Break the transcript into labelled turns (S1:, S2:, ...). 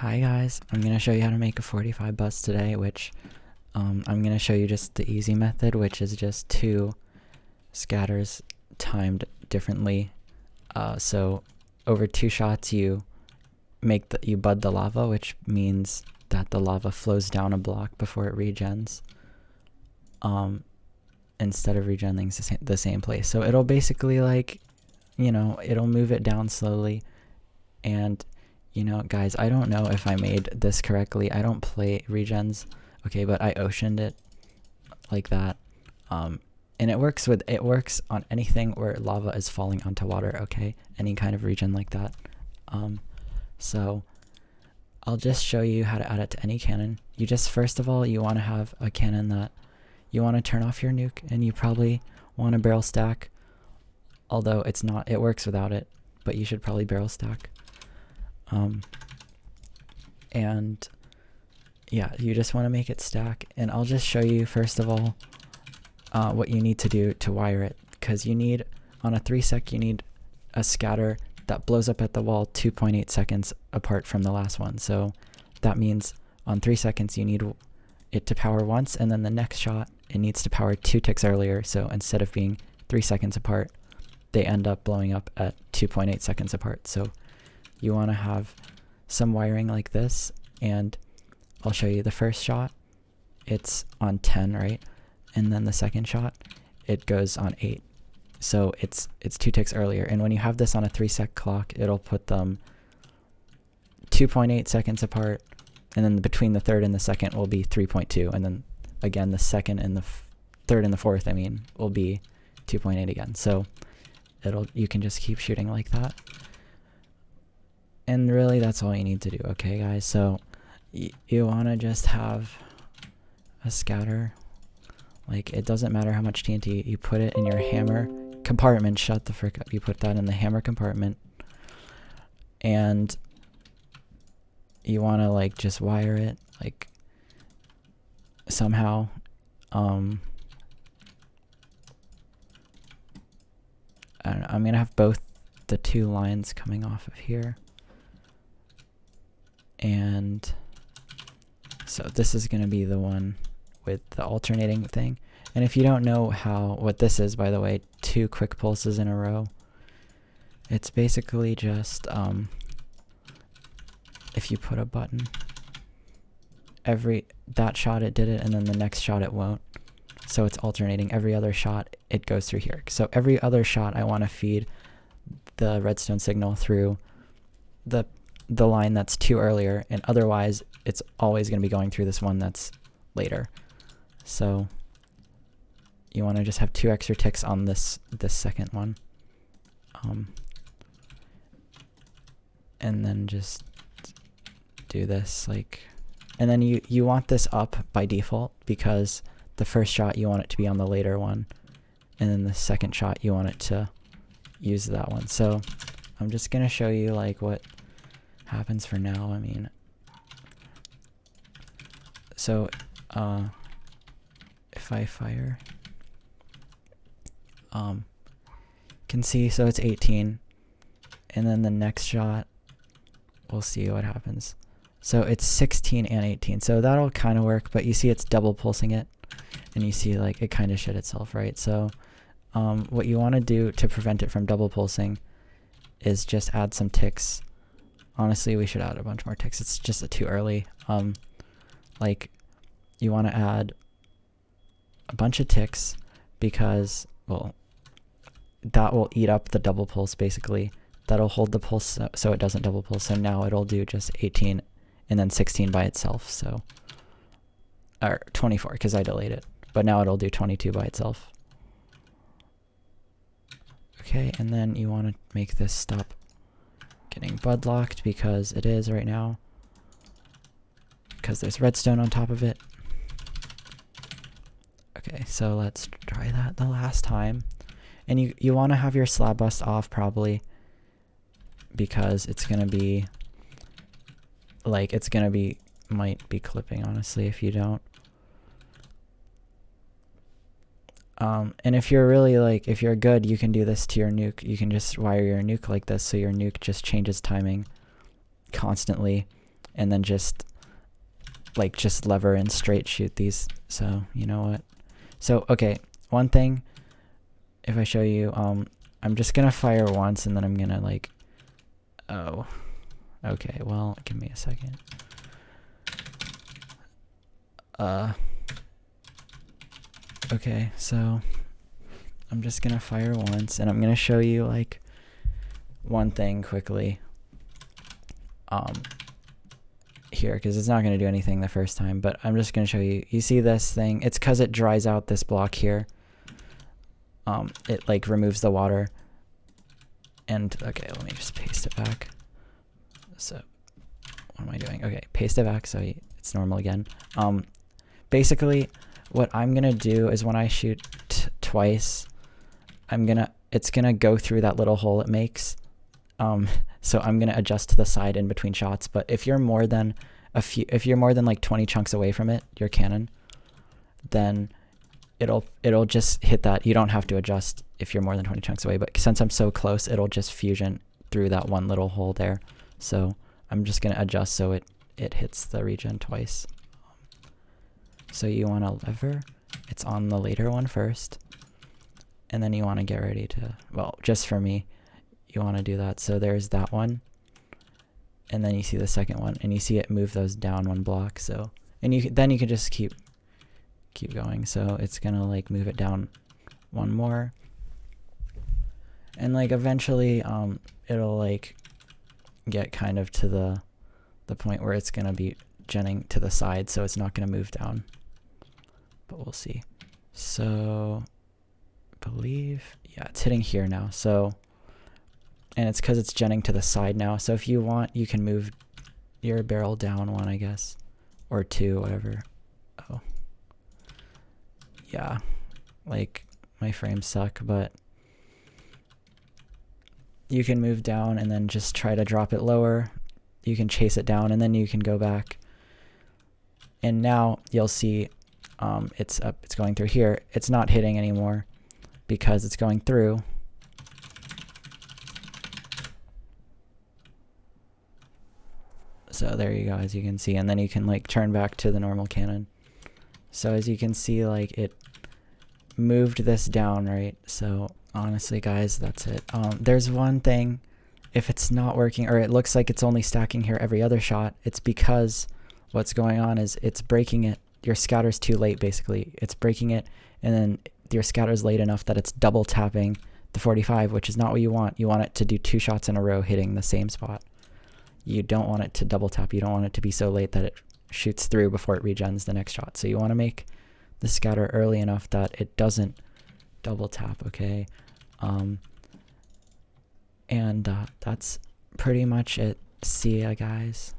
S1: Hi guys, I'm going to show you how to make a 45 bus today, which I'm going to show you just the easy method, which is just two scatters timed differently. So over two shots you bud the lava, which means that the lava flows down a block before it regens, instead of regenning the same place. So it'll basically it'll move it down slowly. And guys, I don't know if I made this correctly. I don't play regens, okay, but I oceaned it like that. And it works on anything where lava is falling onto water, okay? Any kind of regen like that. So I'll just show you how to add it to any cannon. First of all, you want to have a cannon that you want to turn off your nuke, and you probably want to barrel stack. Although it works without it, but you should probably barrel stack. And yeah, you just want to make it stack, and I'll just show you first of all what you need to do to wire it, because on a 3-sec you need a scatter that blows up at the wall 2.8 seconds apart from the last one. So that means on 3 seconds you need it to power once, and then the next shot it needs to power 2 ticks earlier. So instead of being 3 seconds apart, they end up blowing up at 2.8 seconds apart. So you want to have some wiring like this, and I'll show you the first shot. It's on 10, right? And then the second shot, it goes on 8. So it's 2 ticks earlier. And when you have this on a 3-sec clock, it'll put them 2.8 seconds apart, and then between the third and the second will be 3.2, and then again the second and the third and the fourth, will be 2.8 again. So you can just keep shooting like that. And really, that's all you need to do, okay, guys? So you want to just have a scatter. Like, it doesn't matter how much TNT you put it in your hammer compartment. Shut the frick up. You put that in the hammer compartment, and you want to just wire it somehow. I don't know. I'm gonna have both the two lines coming off of here. And so this is going to be the one with the alternating thing. And if you don't know what this is, by the way, 2 quick pulses in a row, it's basically just if you put a button, that shot it did it, and then the next shot it won't. So it's alternating. Every other shot it goes through here. So every other shot I want to feed the redstone signal through the line that's 2 earlier, and otherwise it's always going to be going through this one that's later. So you want to just have 2 extra ticks on this second one, and then just do this and then you want this up by default, because the first shot you want it to be on the later one, and then the second shot you want it to use that one. So I'm just gonna show you what happens for now. So if I fire, can see, so it's 18, and then the next shot we'll see what happens. So it's 16 and 18, so that'll kind of work, but you see it's double pulsing it, and you see it kind of shit itself, right? So what you want to do to prevent it from double pulsing is just add some ticks. Honestly, we should add a bunch more ticks. It's just too early. You want to add a bunch of ticks, because, well, that will eat up the double pulse, basically. That'll hold the pulse so it doesn't double pulse. So now it'll do just 18 and then 16 by itself. So, or 24, because I delayed it. But now it'll do 22 by itself. Okay, and then you want to make this stop getting bud locked, because it is right now, because there's redstone on top of it. Okay, so let's try that the last time. And you want to have your slab bust off, probably, because it's gonna be might be clipping, honestly, if you don't. And if you're really if you're good, you can do this to your nuke. You can just wire your nuke like this, so your nuke just changes timing constantly, and then just lever and straight shoot these. So you know what? So okay, one thing, if I show you, I'm just gonna fire once and then I'm gonna like, oh, okay, well, give me a second. Okay, so I'm just gonna fire once and I'm gonna show you like one thing quickly here, because it's not going to do anything the first time, but I'm just going to show you. You see this thing? It's because it dries out this block here. It like removes the water. And okay, let me just paste it back. So what am I doing? Okay, paste it back so it's normal again. Basically what I'm going to do is when I shoot twice, it's going to go through that little hole it makes. So I'm going to adjust to the side in between shots, but if you're more than like 20 chunks away from it, your cannon, then it'll just hit that. You don't have to adjust if you're more than 20 chunks away, but since I'm so close, it'll just fusion through that one little hole there. So I'm just going to adjust so it hits the regen twice. So you want to lever. It's on the later one first, and then you want to get ready to, well, just for me, you want to do that. So there's that one, and then you see the second one, and you see it move those down one block. So, and then you can just keep going. So it's gonna like move it down one more, and like eventually it'll like get kind of to the point where it's gonna be genning to the side, so it's not gonna move down, but we'll see. So I believe, yeah, it's hitting here now. So, and it's because it's genning to the side now. So if you want, you can move your barrel down one, I guess, or two, whatever. Oh, yeah, like my frames suck, but you can move down and then just try to drop it lower. You can chase it down and then you can go back. And now you'll see it's going through here. It's not hitting anymore because it's going through. So there you go, as you can see, and then you can like turn back to the normal cannon. So as you can see, like it moved this down, right? So honestly, guys, that's it. There's one thing, if it's not working, or it looks like it's only stacking here every other shot, it's because what's going on is it's breaking it. Your scatter's too late, basically. It's breaking it, and then your scatter's late enough that it's double tapping the 45, which is not what you want. You want it to do 2 shots in a row hitting the same spot. You don't want it to double tap. You don't want it to be so late that it shoots through before it regens the next shot. So you want to make the scatter early enough that it doesn't double tap, okay? And that's pretty much it. See ya, guys.